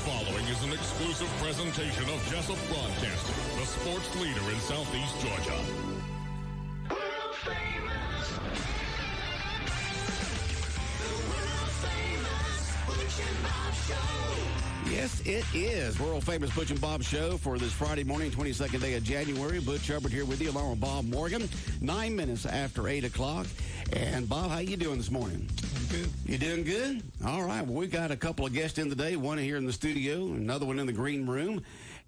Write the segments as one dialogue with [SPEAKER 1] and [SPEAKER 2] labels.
[SPEAKER 1] following is an exclusive presentation of Jessup Broadcasting, the sports leader in Southeast Georgia.
[SPEAKER 2] World famous. The world famous Butch and Bob Show.
[SPEAKER 3] Yes, it is. World famous Butch and Bob Show for this Friday morning, 22nd day of January. Butch Hubbard here with you along with Bob Morgan. 9 minutes after 8 o'clock. And Bob, how you doing this morning?
[SPEAKER 4] I'm good.
[SPEAKER 3] You doing good? All right. Well, we got a couple of guests in today. One here in the studio, another one in the green room.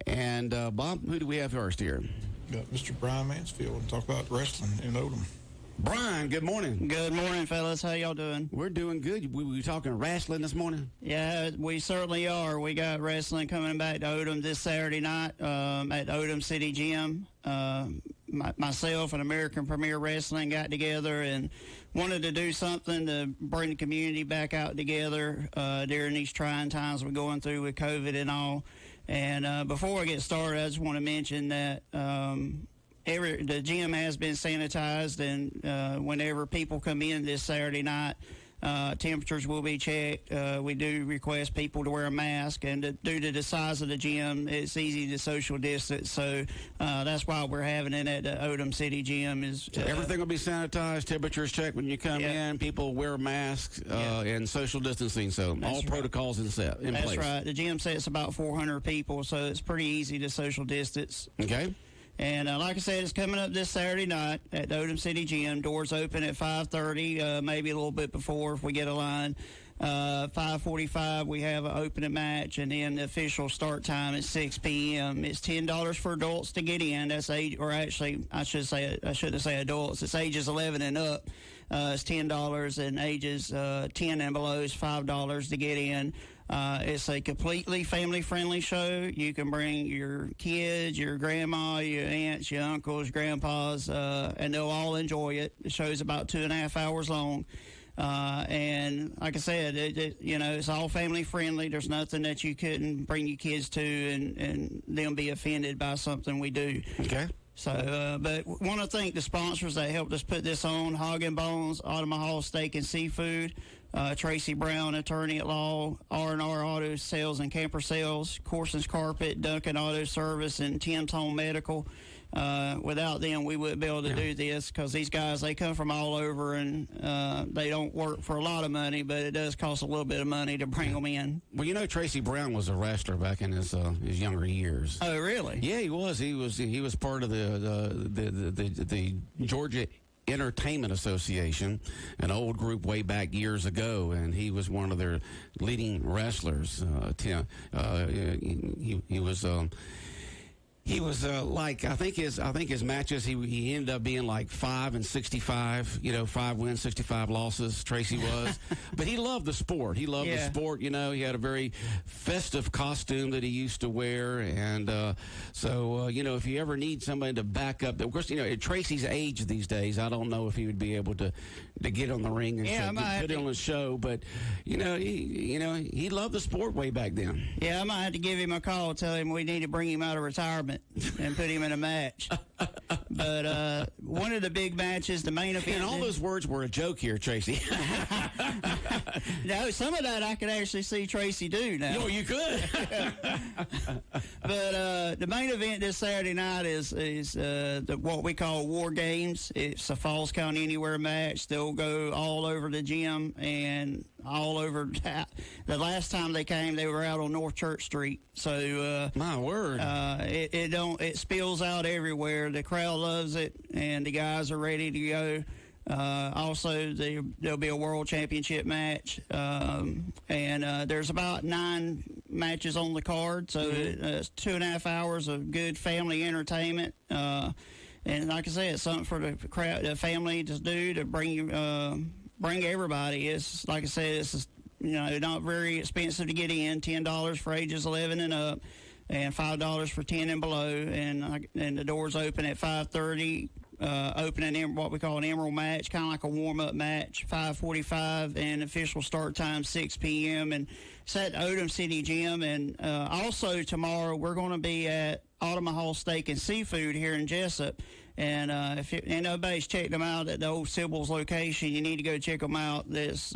[SPEAKER 3] And Bob, who do we have first here?
[SPEAKER 4] Got Mr. Brian Mansfield to talk about wrestling in Odom.
[SPEAKER 3] Brian, good morning.
[SPEAKER 5] Good morning, fellas. How y'all doing?
[SPEAKER 3] We're doing good. We were talking wrestling this morning?
[SPEAKER 5] Yeah, we certainly are. We got wrestling coming back to Odom this Saturday night at Odom City Gym. Myself and American Premier Wrestling got together and wanted to do something to bring the community back out together during these trying times we're going through with COVID and all. And before I get started, I just want to mention that the gym has been sanitized, and whenever people come in this Saturday night, temperatures will be checked. We do request people to wear a mask, and due to the size of the gym, it's easy to social distance. So that's why we're having it at the Odom City Gym.
[SPEAKER 3] Everything will be sanitized, temperatures checked when you come in. People wear masks and social distancing. So that's all protocols in place.
[SPEAKER 5] That's right. The gym sets about 400 people, so it's pretty easy to social distance.
[SPEAKER 3] Okay.
[SPEAKER 5] And like I said, it's coming up this Saturday night at the Odom City Gym. Doors open at 5:30, maybe a little bit before if we get a line. 5:45, we have an opening match, and then the official start time is 6 p.m. It's $10 for adults to get in. That's age, or actually, I shouldn't say adults. It's ages 11 and up. It's $10, and ages 10 and below is $5 to get in. It's a completely family-friendly show. You can bring your kids, your grandma, your aunts, your uncles, grandpas, and they'll all enjoy it. The show's about 2.5 hours long. And like I said, it's all family-friendly. There's nothing that you couldn't bring your kids to and them be offended by something we do.
[SPEAKER 3] Okay.
[SPEAKER 5] So, but want to thank the sponsors that helped us put this on: Hog and Bones, Automahal Steak and Seafood, Tracy Brown, attorney at law, R&R Auto Sales and Camper Sales, Corson's Carpet, Duncan Auto Service, and Tim's Home Medical. Without them, we wouldn't be able to do this, because these guys, they come from all over, and they don't work for a lot of money, but it does cost a little bit of money to bring them in.
[SPEAKER 3] Well, Tracy Brown was a wrestler back in his younger years.
[SPEAKER 5] Oh, really?
[SPEAKER 3] Yeah, he was. He was part of the Georgia Entertainment Association, an old group way back years ago, and he was one of their leading wrestlers. He was like, I think his matches, he ended up being like 5-65, 5 wins, 65 losses. Tracy was, but he loved the sport. He loved the sport. He had a very festive costume that he used to wear, and so if you ever need somebody to back up, of course, at Tracy's age these days, I don't know if he would be able to get on the ring and put on a show, but he loved the sport way back then.
[SPEAKER 5] Yeah, I might have to give him a call, tell him we need to bring him out of retirement and put him in a match. But one of the big matches, the main event.
[SPEAKER 3] And all those words were a joke here, Tracy.
[SPEAKER 5] No, some of that I could actually see Tracy do now.
[SPEAKER 3] No, you could.
[SPEAKER 5] But the main event this Saturday night is what we call War Games. It's a Falls Count Anywhere match. They'll go all over the gym and all over. The last time they came, they were out on North Church Street. So
[SPEAKER 3] my word,
[SPEAKER 5] it spills out everywhere. The crowd loves it, and the guys are ready to go. Also, there'll be a world championship match, and there's about 9 matches on the card, so it's 2.5 hours of good family entertainment. And like I said, it's something for the crowd, the family to do, to bring everybody. It's like I said, it's not very expensive to get in. $10 for ages 11 and up, and $5 for 10 and below. And the doors open at 5:30. Opening what we call an emerald match, kind of like a warm-up match, 5:45, and official start time 6 p.m. And It's at Odom City Gym, and also tomorrow we're going to be at Omaha Steak and Seafood here in Jessup. And if nobody's checked them out at the old Sybil's location, you need to go check them out. There's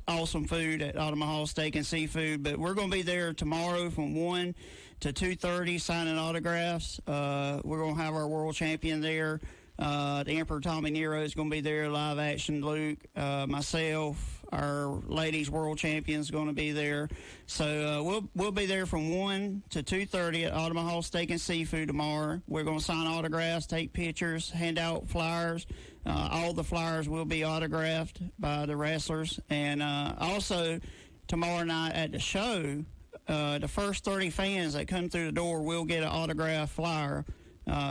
[SPEAKER 5] awesome food at Omaha Steak and Seafood. But we're going to be there tomorrow from 1 to 2:30 signing autographs. We're going to have our world champion there. The Emperor Tommy Nero is going to be there, live action Luke, myself, our ladies world champion is going to be there. So we'll be there from 1 to 2:30 at Omaha Steak and Seafood tomorrow. We're going to sign autographs, take pictures, hand out flyers. All the flyers will be autographed by the wrestlers. And also tomorrow night at the show, the first 30 fans that come through the door will get an autographed flyer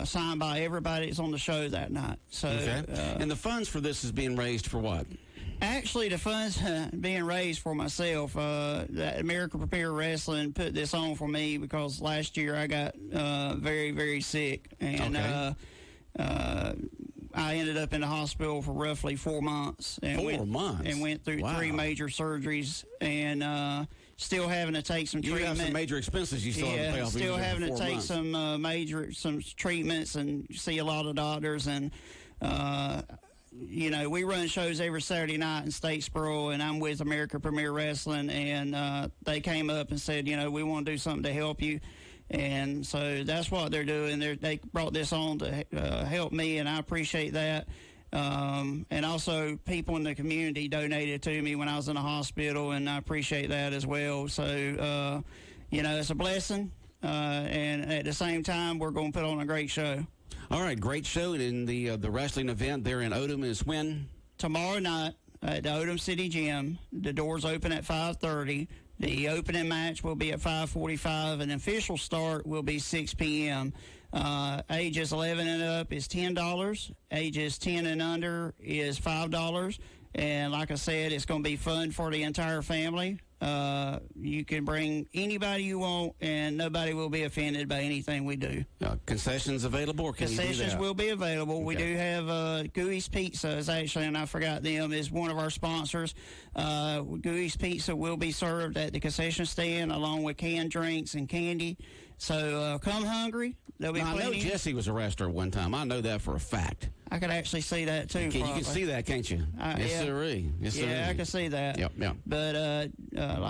[SPEAKER 5] signed by everybody that's on the show that night. So,
[SPEAKER 3] and the funds for this is being raised for what?
[SPEAKER 5] Actually, the funds being raised for myself. The American Premier Wrestling put this on for me because last year I got very, very sick. And I ended up in the hospital for roughly 4 months. And
[SPEAKER 3] 4 months?
[SPEAKER 5] And went through 3 major surgeries and still having to take some treatment.
[SPEAKER 3] You have some major expenses you still have to pay off.
[SPEAKER 5] Still having to take some treatments and see a lot of doctors. And, we run shows every Saturday night in Statesboro, and I'm with American Premier Wrestling. And they came up and said, we want to do something to help you. And so that's what they're doing. They brought this on to help me, and I appreciate that. And also people in the community donated to me when I was in the hospital, and I appreciate that as well. So, it's a blessing. And at the same time, we're going to put on a great show.
[SPEAKER 3] All right, great show. And the wrestling event there in Odom is when?
[SPEAKER 5] Tomorrow night at the Odom City Gym. The doors open at 5:30. The opening match will be at 5:45, and the official start will be 6 p.m. Ages 11 and up is $10. Ages 10 and under is $5. And like I said, it's going to be fun for the entire family. You can bring anybody you want, and nobody will be offended by anything we do.
[SPEAKER 3] Concessions available, or can you do that?
[SPEAKER 5] Concessions will be available. Okay. We do have Gooey's Pizza is actually, and I forgot them, is one of our sponsors. Gooey's Pizza will be served at the concession stand along with canned drinks and candy. So come hungry. There'll be plenty.
[SPEAKER 3] I know Jesse was a wrestler one time. I know that for a fact.
[SPEAKER 5] I could actually see that too.
[SPEAKER 3] You can see that, can't you? Yes, sirree. Yes,
[SPEAKER 5] I can see that.
[SPEAKER 3] Yep.
[SPEAKER 5] But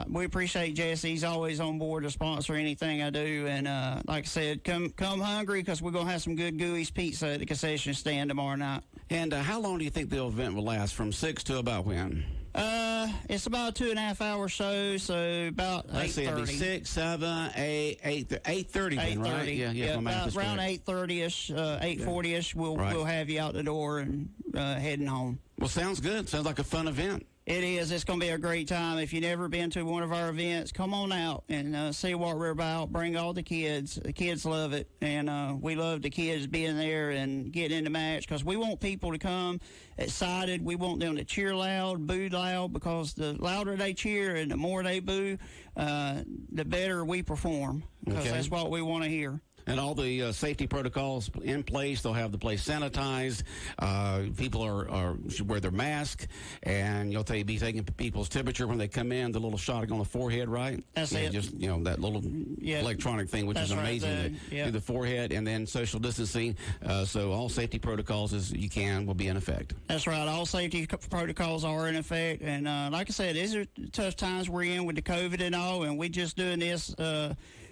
[SPEAKER 5] we appreciate Jesse. He's always on board to sponsor anything I do. And like I said, come hungry because we're gonna have some good Gooey's Pizza at the concession stand tomorrow night.
[SPEAKER 3] And how long do you think the event will last? From 6 to about when?
[SPEAKER 5] It's about a 2.5 hour show, so about 8:30.
[SPEAKER 3] Let's see, it'll be 6, 7, 8, 8:30 then, right?
[SPEAKER 5] Yeah, about around 8:30ish, 8:40ish, we'll have you out the door and heading home.
[SPEAKER 3] Well, sounds good. Sounds like a fun event.
[SPEAKER 5] It is. It's going to be a great time. If you've never been to one of our events, come on out and see what we're about. Bring all the kids. The kids love it, and we love the kids being there and getting in the match because we want people to come excited. We want them to cheer loud, boo loud, because the louder they cheer and the more they boo, the better we perform, because that's what we want to hear.
[SPEAKER 3] And all the safety protocols in place. They'll have the place sanitized. People should wear their mask, and be taking people's temperature when they come in. The little shot on the forehead, right?
[SPEAKER 5] That's it.
[SPEAKER 3] Just that little electronic thing, which is amazing. Through the forehead, and then social distancing. So all safety protocols as you can will be in effect.
[SPEAKER 5] That's right. All safety protocols are in effect, and like I said, these are tough times we're in with the COVID and all, and we're just doing this.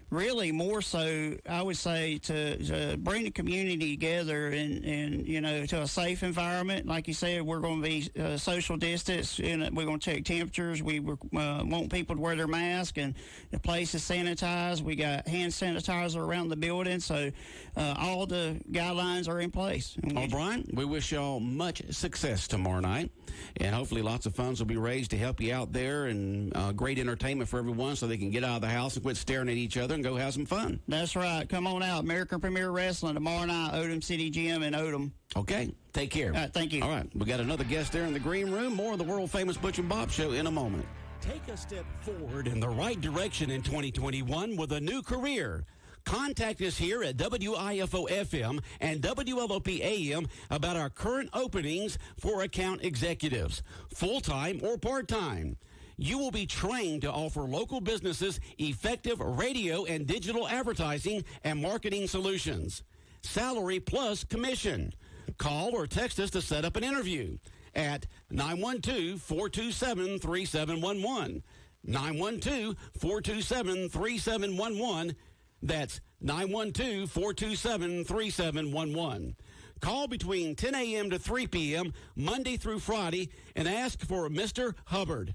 [SPEAKER 5] Really more so, I would say, to bring the community together and to a safe environment. Like you said, we're going to be social distance, and we're going to check temperatures. We want people to wear their mask, and the place is sanitized. We got hand sanitizer around the building, so all the guidelines are in place.
[SPEAKER 3] Well, Brian, we wish y'all much success tomorrow night, and hopefully lots of funds will be raised to help you out there, and great entertainment for everyone so they can get out of the house and quit staring at each other and go have some fun.
[SPEAKER 5] That's right. Come on out. American Premier Wrestling tomorrow night, Odom City Gym in Odom.
[SPEAKER 3] Okay. Take care.
[SPEAKER 5] All right, thank you.
[SPEAKER 3] All right. We got another guest there in the green room. More of the world-famous Butch and Bob Show in a moment. Take a step forward in the right direction in 2021 with a new career. Contact us here at WIFO-FM and WLOP-AM about our current openings for account executives, full-time or part-time. you will be trained to offer local businesses effective radio and digital advertising and marketing solutions. Salary plus commission. Call or text us to set up an interview at 912-427-3711. 912-427-3711. That's 912-427-3711. Call between 10 a.m. to 3 p.m. Monday through Friday and ask for Mr. Hubbard.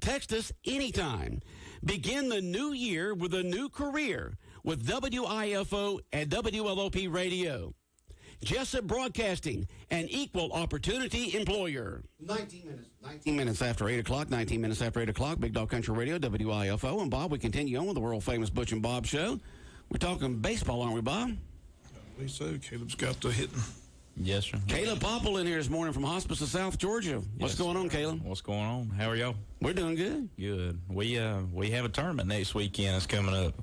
[SPEAKER 3] Text us anytime. Begin the new year with a new career with WIFO and WLOP Radio. Jessup Broadcasting, an equal opportunity employer. 19 minutes after 8 o'clock, 19 minutes after 8 o'clock, Big Dog Country Radio, WIFO. And Bob, we continue on with the world-famous Butch and Bob Show. We're talking baseball, aren't we, Bob?
[SPEAKER 4] I believe so. Caleb's got the hitting.
[SPEAKER 6] Yes, sir.
[SPEAKER 3] Caleb Popple in here this morning from Hospice of South Georgia. What's going on, Caleb?
[SPEAKER 6] What's going on? How are y'all?
[SPEAKER 3] We're doing good.
[SPEAKER 6] Good. We have a tournament next weekend. It's coming up.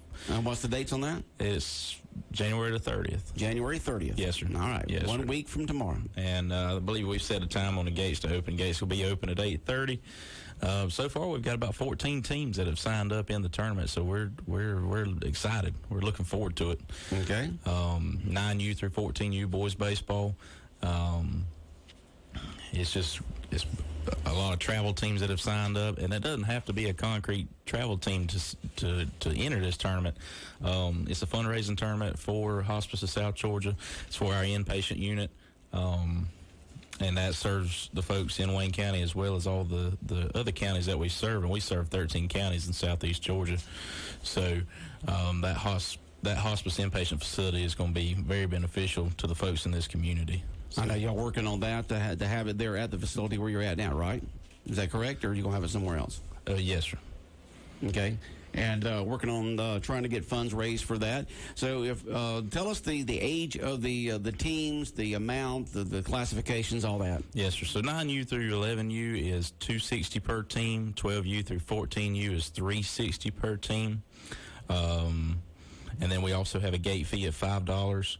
[SPEAKER 3] What's the dates on that?
[SPEAKER 6] It's January the 30th.
[SPEAKER 3] January 30th.
[SPEAKER 6] Yes, sir.
[SPEAKER 3] All right.
[SPEAKER 6] Yes,
[SPEAKER 3] 1
[SPEAKER 6] sir.
[SPEAKER 3] week from tomorrow.
[SPEAKER 6] And I believe we've set a time on the gates to open. Gates will be open at 8:30. So far, we've got about 14 teams that have signed up in the tournament, so we're excited. We're looking forward to it.
[SPEAKER 3] Okay.
[SPEAKER 6] 9U through 14U boys baseball. It's a lot of travel teams that have signed up, and it doesn't have to be a concrete travel team to enter this tournament. It's a fundraising tournament for Hospice of South Georgia. It's for our inpatient unit, and that serves the folks in Wayne County as well as all the other counties that we serve, and we serve 13 counties in southeast Georgia. So that hospice inpatient facility is going to be very beneficial to the folks in this community.
[SPEAKER 3] I know y'all working on that to have it there at the facility where you're at now, right? Is that correct, or are you going to have it somewhere else?
[SPEAKER 6] Yes, sir.
[SPEAKER 3] Okay. And working on trying to get funds raised for that. So if tell us the age of the teams, the amount, the classifications, all that.
[SPEAKER 6] Yes, sir. So 9U through 11U is $260 per team. 12U through 14U is $360 per team. And then we also have a gate fee of $5.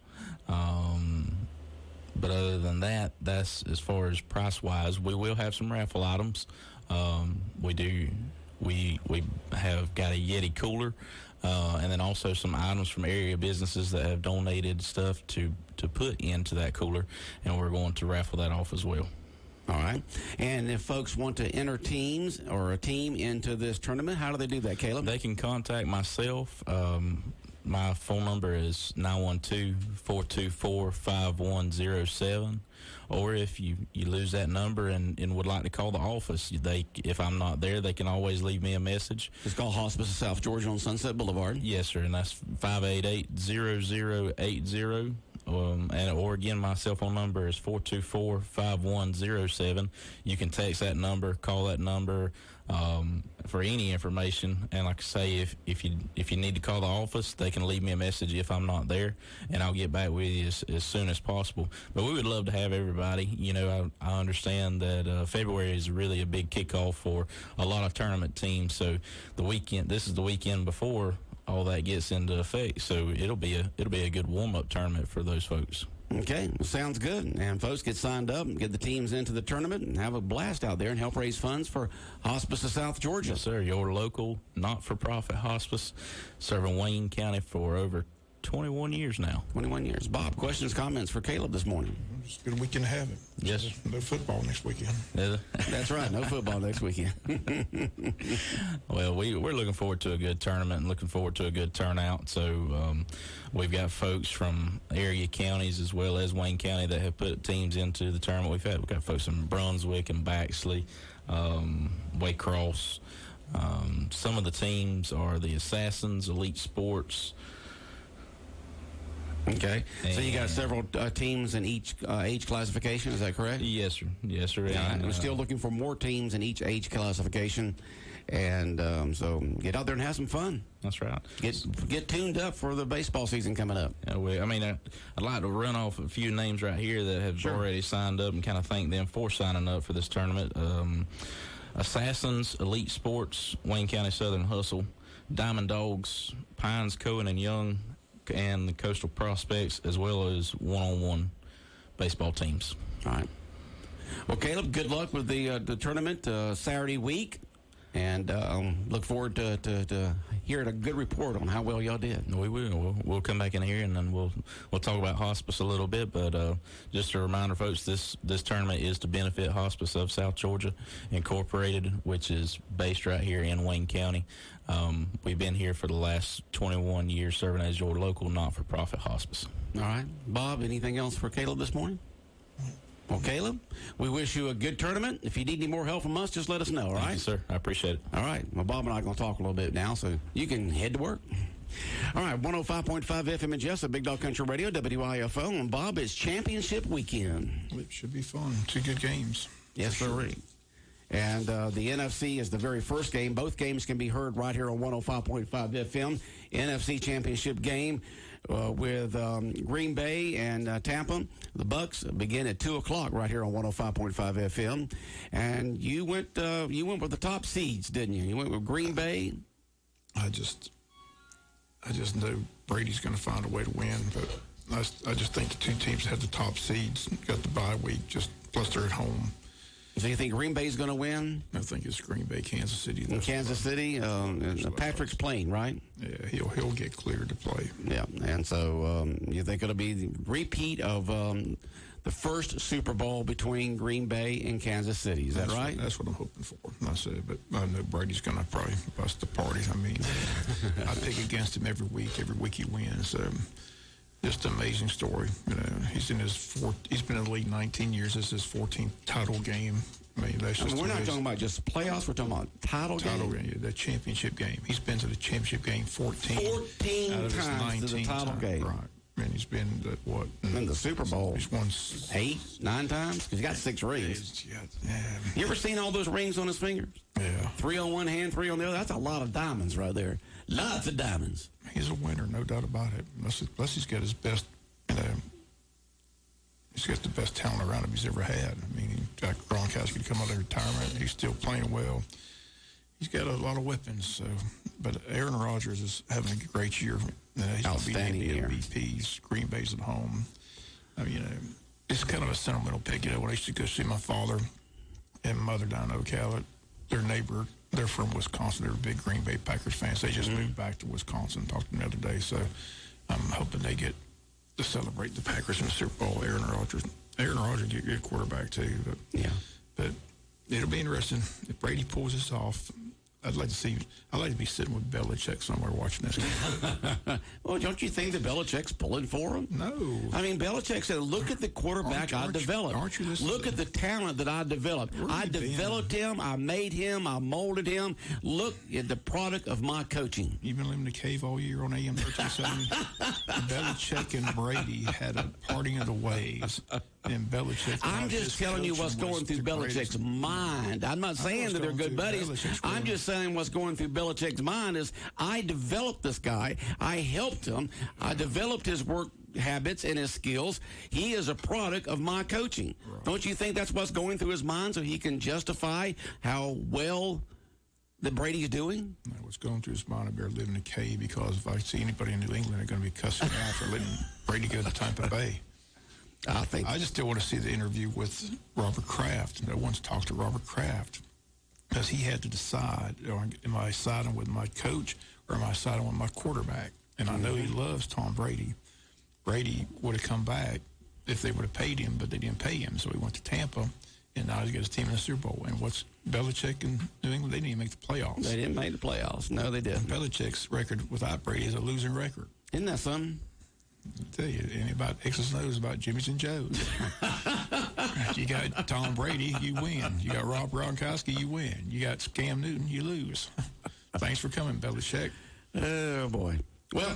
[SPEAKER 6] But other than that, that's as far as price-wise. We will have some raffle items. We have got a Yeti cooler, and then also some items from area businesses that have donated stuff to put into that cooler, and we're going to raffle that off as well.
[SPEAKER 3] All right. And if folks want to enter teams or a team into this tournament, how do they do that, Caleb?
[SPEAKER 6] They can contact myself. My phone number is 912-424-5107. Or if you lose that number and would like to call the office, if I'm not there, they can always leave me a message.
[SPEAKER 3] It's called Hospice of South Georgia on Sunset Boulevard.
[SPEAKER 6] Yes, sir, and that's 588-0080. Or again, my cell phone number is 424-5107. You can text that number, call that number for any information. And like I say, if you need to call the office, they can leave me a message if I'm not there, and I'll get back with you as soon as possible. But we would love to have everybody. You know, I understand that February is really a big kickoff for a lot of tournament teams. So this is the weekend before all that gets into effect, so it'll be a good warm-up tournament for those folks.
[SPEAKER 3] Okay, sounds good. And folks, get signed up and get the teams into the tournament and have a blast out there and help raise funds for Hospice of South Georgia.
[SPEAKER 6] Yes, sir. Your local not-for-profit hospice, serving Wayne County for over 21 years now.
[SPEAKER 3] 21 years. Bob, questions, comments for Caleb this morning?
[SPEAKER 4] Just a good weekend to have it.
[SPEAKER 6] Yes, sir.
[SPEAKER 4] No football next weekend.
[SPEAKER 3] That's right. No football next weekend.
[SPEAKER 6] Well, we're looking forward to a good tournament and looking forward to a good turnout. So we've got folks from area counties as well as Wayne County that have put teams into the tournament. We've got folks from Brunswick and Baxley, Waycross. Some of the teams are the Assassins, Elite Sports.
[SPEAKER 3] Okay. So you got several teams in each age classification, is that correct?
[SPEAKER 6] Yes, sir. Yes, sir.
[SPEAKER 3] And we're still looking for more teams in each age classification. And so get out there and have some fun.
[SPEAKER 6] That's right.
[SPEAKER 3] Get tuned up for the baseball season coming up.
[SPEAKER 6] Yeah, I'd like to run off a few names right here that have already signed up and kind of thank them for signing up for this tournament. Assassins, Elite Sports, Wayne County Southern Hustle, Diamond Dogs, Pines, Cohen and Young, and the Coastal Prospects, as well as one-on-one baseball teams.
[SPEAKER 3] All right. Well, Caleb, good luck with the tournament Saturday week. And look forward to hearing a good report on how well y'all did.
[SPEAKER 6] We will. We'll come back in here and then we'll talk about Hospice a little bit. But just a reminder, folks, this tournament is to benefit Hospice of South Georgia Incorporated, which is based right here in Wayne County. We've been here for the last 21 years serving as your local not-for-profit hospice.
[SPEAKER 3] All right. Bob, anything else for Caleb this morning? Well, Caleb, we wish you a good tournament. If you need any more help from us, just let us know, all right?
[SPEAKER 6] Thank you, sir. I appreciate it.
[SPEAKER 3] All right. Well, Bob and I are going to talk a little bit now, so you can head to work. All right, 105.5 FM in Jessup, Big Dog Country Radio, WIFO. And, Bob, it's championship weekend.
[SPEAKER 4] It should be fun. 2 good games.
[SPEAKER 3] Yes, sir. And the NFC is the very first game. Both games can be heard right here on 105.5 FM. NFC championship game with Green Bay and Tampa. The Bucks begin at 2 o'clock right here on 105.5 FM. And you went with the top seeds, didn't you? You went with Green Bay.
[SPEAKER 4] I just know Brady's going to find a way to win, but I just think the 2 teams had the top seeds, got the bye week, plus they're at home.
[SPEAKER 3] So you think Green Bay's going to win?
[SPEAKER 4] I think it's Green Bay, Kansas City.
[SPEAKER 3] In Kansas City, Patrick's playing, right?
[SPEAKER 4] Yeah, he'll get cleared to play.
[SPEAKER 3] Yeah, and so you think it'll be the repeat of the first Super Bowl between Green Bay and Kansas City. Is that right?
[SPEAKER 4] That's what I'm hoping for. I said, but I know Brady's going to probably bust the party. I mean, I pick against him every week. Every week he wins. Just an amazing story. You know, he's been in the league 19 years. This is his 14th title game. I mean, that's just.
[SPEAKER 3] We're not talking about just playoffs. We're talking about title game.
[SPEAKER 4] Yeah, the championship game. He's been to the championship game 14
[SPEAKER 3] out of his
[SPEAKER 4] times
[SPEAKER 3] 19 to the title game.
[SPEAKER 4] Right. And he's been
[SPEAKER 3] in the Super Bowl.
[SPEAKER 4] He's won
[SPEAKER 3] 8, 9 times because he got 6 rings.
[SPEAKER 4] Yeah.
[SPEAKER 3] You ever seen all those rings on his fingers?
[SPEAKER 4] Yeah. 3
[SPEAKER 3] on one hand, 3 on the other. That's a lot of diamonds right there. Lots of diamonds.
[SPEAKER 4] He's a winner, no doubt about it. Unless he's got his best, he's got the best talent around him he's ever had. I mean, he got Gronkowski to come out of retirement. He's still playing well. He's got a lot of weapons. So, but Aaron Rodgers is having a great year. He's
[SPEAKER 3] outstanding year.
[SPEAKER 4] MVPs. Green Bay's at home. I mean, it's kind of a sentimental pick. When I used to go see my father and mother down in Ocala, their neighbor, they're from Wisconsin. They're big Green Bay Packers fans. They just moved back to Wisconsin. Talked to them the other day. So I'm hoping they get to celebrate the Packers in the Super Bowl. Aaron Rodgers get a good quarterback too. But it'll be interesting if Brady pulls this off. I'd like to be sitting with Belichick somewhere watching this game.
[SPEAKER 3] Well, don't you think that Belichick's pulling for him?
[SPEAKER 4] No.
[SPEAKER 3] I mean, Belichick said, look at the quarterback I developed.
[SPEAKER 4] Aren't you listening?
[SPEAKER 3] Look at the talent that I developed. I developed him. I made him. I molded him. Look at the product of my coaching.
[SPEAKER 4] You've been living in the cave all year on AM 1370. Belichick and Brady had a parting of the ways. And Belichick.
[SPEAKER 3] I'm just telling you what's going through Belichick's mind. I'm not saying that they're good buddies. I'm just saying what's going through Belichick's mind is I developed this guy. I helped him. I developed his work habits and his skills. He is a product of my coaching. Right. Don't you think that's what's going through his mind so he can justify how well that Brady's doing?
[SPEAKER 4] What's going through his mind, I better live in a cave because if I see anybody in New England, they're going to be cussing me out for letting Brady go to Tampa Bay. I just still want to see the interview with Robert Kraft. No one's talked to Robert Kraft because he had to decide, am I siding with my coach or am I siding with my quarterback? And I know he loves Tom Brady. Brady would have come back if they would have paid him, but they didn't pay him. So he went to Tampa, and now he's got his team in the Super Bowl. And what's Belichick in New England? They didn't even make the playoffs.
[SPEAKER 3] They didn't make the playoffs. No, they didn't.
[SPEAKER 4] And Belichick's record without Brady is a losing record.
[SPEAKER 3] Isn't that something?
[SPEAKER 4] I tell you, and about X's and O's about Jimmy's and Joe's. You got Tom Brady, you win. You got Rob Gronkowski, you win. You got Cam Newton, you lose. Thanks for coming, Belichick.
[SPEAKER 3] Oh, boy. Well,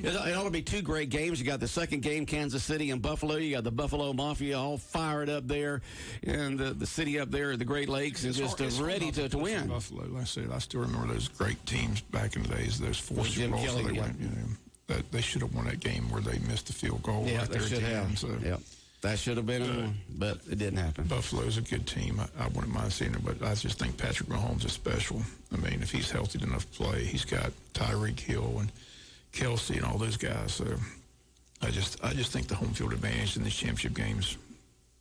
[SPEAKER 3] it ought to be 2 great games. You got the second game, Kansas City and Buffalo. You got the Buffalo Mafia all fired up there, and the city up there at the Great Lakes is just ready to win.
[SPEAKER 4] Buffalo, like I said, I still remember those great teams back in the days. Those 4 Super Bowls they went. That they should have won that game where they missed the field goal.
[SPEAKER 3] Yeah,
[SPEAKER 4] right
[SPEAKER 3] they
[SPEAKER 4] there
[SPEAKER 3] should have.
[SPEAKER 4] So.
[SPEAKER 3] Yeah, that should have been one, but it didn't happen.
[SPEAKER 4] Buffalo's a good team. I wouldn't mind seeing it, but I just think Patrick Mahomes is special. I mean, if he's healthy enough to play, he's got Tyreek Hill and Kelsey and all those guys. So I just think the home field advantage in these championship games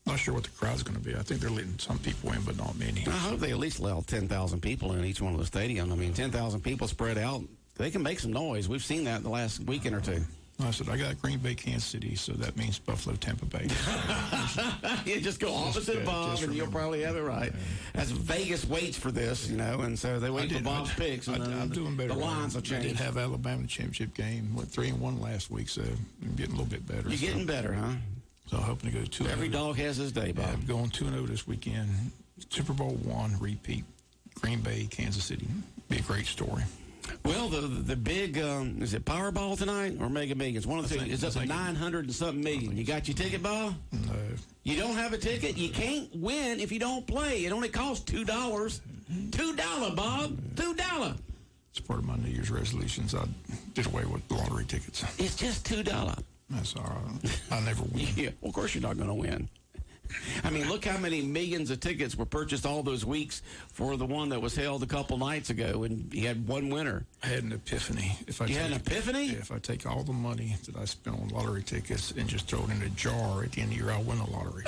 [SPEAKER 4] Not sure what the crowd's going to be. I think they're letting some people in, but not many.
[SPEAKER 3] I hope they at least allow 10,000 people in each one of the stadiums. I mean, 10,000 people spread out, they can make some noise. We've seen that in the last weekend or two.
[SPEAKER 4] I said, I got Green Bay, Kansas City, so that means Buffalo, Tampa Bay.
[SPEAKER 3] You just go opposite Bob, and you'll probably have it right. As Vegas waits for this, and so they wait for Bob's picks, and
[SPEAKER 4] I'm doing better.
[SPEAKER 3] The lines will change.
[SPEAKER 4] I did have Alabama in the championship game. Went 3-1 last week, so I'm getting a little bit better.
[SPEAKER 3] You're getting better, huh?
[SPEAKER 4] So I'm hoping to go 2-0.
[SPEAKER 3] Every dog has his day, Bob.
[SPEAKER 4] Yeah, I'm going 2-0 this weekend. Super Bowl I, repeat. Green Bay, Kansas City. Be a great story.
[SPEAKER 3] Well, the big, is it Powerball tonight or Mega Millions? One of the two. It's up to 900 and something million. You got your ticket, Bob?
[SPEAKER 4] No.
[SPEAKER 3] You don't have a ticket? You can't win if you don't play. It only costs $2. $2, Bob. $2.
[SPEAKER 4] It's part of my New Year's resolutions. I did away with lottery tickets.
[SPEAKER 3] It's just $2.
[SPEAKER 4] That's all right. I never win.
[SPEAKER 3] Yeah, well, of course you're not going to win. I mean, look how many millions of tickets were purchased all those weeks for the one that was held a couple nights ago, and you had one winner.
[SPEAKER 4] I had an epiphany.
[SPEAKER 3] You had an epiphany?
[SPEAKER 4] Yeah, if I take all the money that I spent on lottery tickets and just throw it in a jar at the end of the year, I'll win a lottery.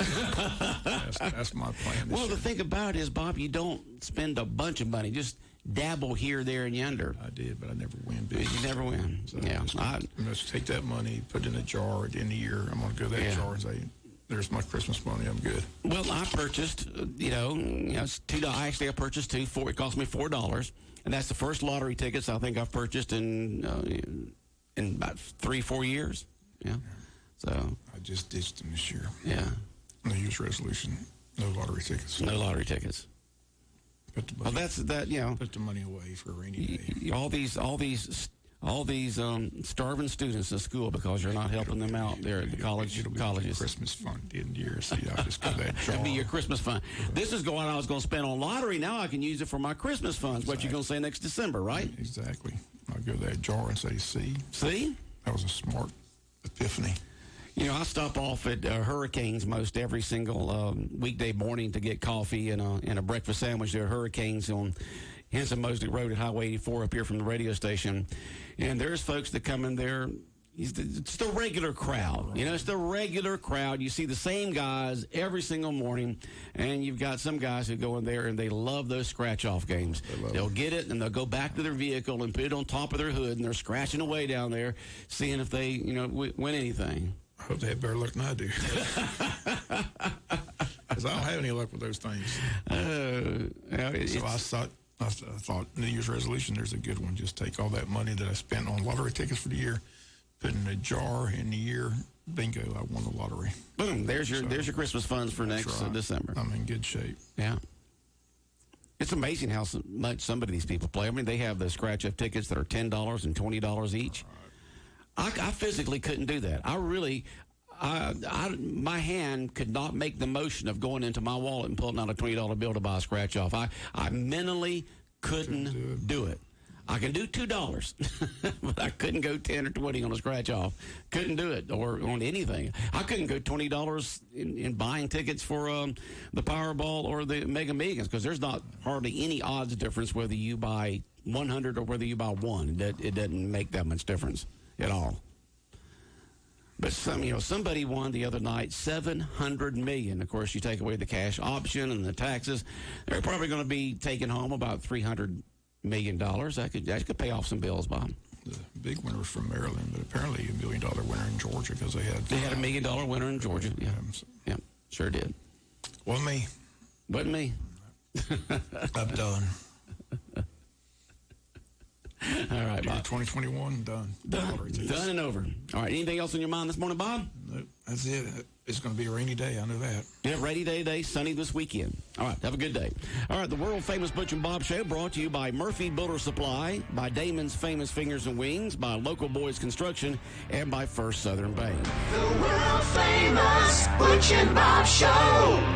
[SPEAKER 4] that's my plan.
[SPEAKER 3] Well, the thing about it is, Bob, you don't spend a bunch of money. Just dabble here, there, and yonder.
[SPEAKER 4] I did, but I never win big.
[SPEAKER 3] You never win.
[SPEAKER 4] So
[SPEAKER 3] Yeah.
[SPEAKER 4] I'm going to take that money, put it in a jar at the end of the year. I'm going to go to that jar and say, there's my Christmas money. I'm good. Well,
[SPEAKER 3] I purchased, it's $2. Actually, I purchased two. It cost me $4, and that's the first lottery tickets I think I've purchased in about 3-4 years. Yeah. So
[SPEAKER 4] I just ditched them this year.
[SPEAKER 3] Yeah.
[SPEAKER 4] New Year's resolution: no lottery tickets.
[SPEAKER 3] No lottery tickets.
[SPEAKER 4] Put the money, put the money away for a rainy day.
[SPEAKER 3] All these starving students in school because you're not helping them out there at the colleges.
[SPEAKER 4] Christmas fund at the end of the year. See, I just got that jar.
[SPEAKER 3] That'd be your Christmas fund. This is going I was going to spend on lottery. Now I can use it for my Christmas funds. Exactly. What you're going to say next December, right?
[SPEAKER 4] Exactly. I'll go to that jar and say,
[SPEAKER 3] See?
[SPEAKER 4] That was a smart epiphany.
[SPEAKER 3] I stop off at Hurricanes most every single weekday morning to get coffee and a breakfast sandwich there at Hurricanes on Henson Mosley Road at Highway 84 up here from the radio station. And there's folks that come in there. It's the regular crowd. It's the regular crowd. You see the same guys every single morning, and you've got some guys who go in there and they love those scratch-off games. They'll get it, and they'll go back to their vehicle and put it on top of their hood, and they're scratching away down there, seeing if they, win anything.
[SPEAKER 4] I hope they have better luck than I do. Because I don't have any luck with those things. So I thought New Year's resolution, there's a good one. Just take all that money that I spent on lottery tickets for the year, put it in a jar in the year. Bingo, I won the lottery.
[SPEAKER 3] Boom, there's your Christmas funds for next December.
[SPEAKER 4] I'm in good shape.
[SPEAKER 3] Yeah. It's amazing how much some of these people play. I mean, they have the scratch-off tickets that are $10 and $20 each. I physically couldn't do that. My hand could not make the motion of going into my wallet and pulling out a $20 bill to buy a scratch-off. I mentally couldn't do it. I can do $2, but I couldn't go 10 or 20 on a scratch-off. Couldn't do it, or on anything. I couldn't go $20 in buying tickets for the Powerball or the Mega Millions, because there's not hardly any odds difference whether you buy 100 or whether you buy one. It doesn't make that much difference at all. But somebody won the other night $700 million. Of course, you take away the cash option and the taxes, they're probably going to be taking home about $300 million. That could pay off some bills, Bob.
[SPEAKER 4] The big winner was from Maryland, but apparently $1 million winner in Georgia because they had
[SPEAKER 3] $1 million winner in Georgia. Yeah, sure did.
[SPEAKER 4] Wasn't me.
[SPEAKER 3] Wasn't me.
[SPEAKER 4] I'm done.
[SPEAKER 3] All right, Bob.
[SPEAKER 4] 2021, done.
[SPEAKER 3] Done and over. All right, anything else on your mind this morning, Bob?
[SPEAKER 4] Nope, that's it. It's going to be a rainy day, I know that.
[SPEAKER 3] Yeah, rainy day today, sunny this weekend. All right, have a good day. All right, the world-famous Butch and Bob Show brought to you by Murphy Builder Supply, by Damon's Famous Fingers and Wings, by Local Boys Construction, and by First Southern Bank.
[SPEAKER 2] The world famous Butch and Bob Show.